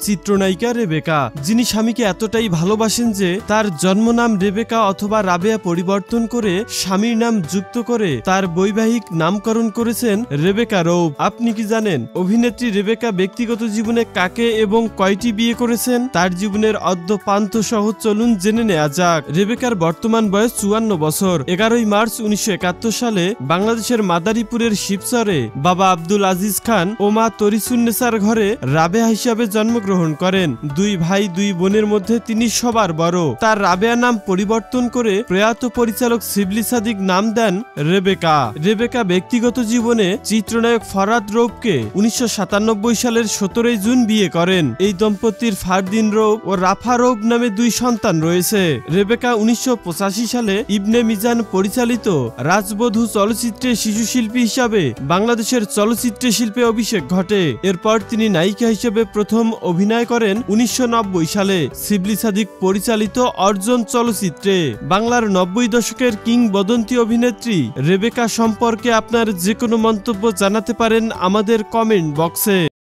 চিত্রনায়িকা রেবেকা, যিনি স্বামীকে এতটাই ভালোবাসেন যে তার জন্মনাম রেবেকা অথবা রাবেয়া পরিবর্তন করে স্বামীর নাম যুক্ত করে তার বৈবাহিক নামকরণ করেছেন রেবেকা রৌফ। আপনি কি জানেন অভিনেত্রী রেবেকা ব্যক্তিগত জীবনে কাকে এবং কয়টি বিয়ে করেছেন? তার জীবনের অদ্যপান্ত সহ চলুন জেনে নেওয়া যাক। রেবেকার বর্তমান বয়স 54 বছর। 11 মার্চ 1971 সালে বাংলাদেশের মাদারীপুরের শিবচরে বাবা আব্দুল আজিজ খান ও মা তরিসুন্নেসার ঘরে রাবেয়া হিসাবে জন্মগ্রহণ করেন। 2 ভাই 2 বোনের মধ্যে তিনি সবার বড়। তার রাবেয়া নাম পরিবর্তন করে প্রয়াত পরিচালক শিবলি সাদিক নাম দেন রেবেকা। রেবেকা ব্যক্তিগত জীবনে চিত্রনায়ক ফরহাদ রৌফকে 1997 সালের 17 জুন বিয়ে করেন। এই দম্পতির ফারদিন রৌফ ও রাফা রৌফ নামে 2 সন্তান রয়েছে। রেবেকা 1985 সালে ইবনে মিজান পরিচালিত রাজবধূ চলচ্চিত্রে শিশু শিল্পী হিসাবে বাংলাদেশের চলচ্চিত্র শিল্পে অভিষেক ঘটে। এরপর তিনি নায়িকা হিসেবে প্রথম অভিনয় করেন 1990 সালে শিবলি সাদিক পরিচালিত অর্জন চলচ্চিত্রে। বাংলার 90 দশকের কিংবদন্তি অভিনেত্রী রেবেকা সম্পর্কে আপনার যে কোনো মন্তব্য জানাতে পারেন আমাদের কমেন্ট বক্সে।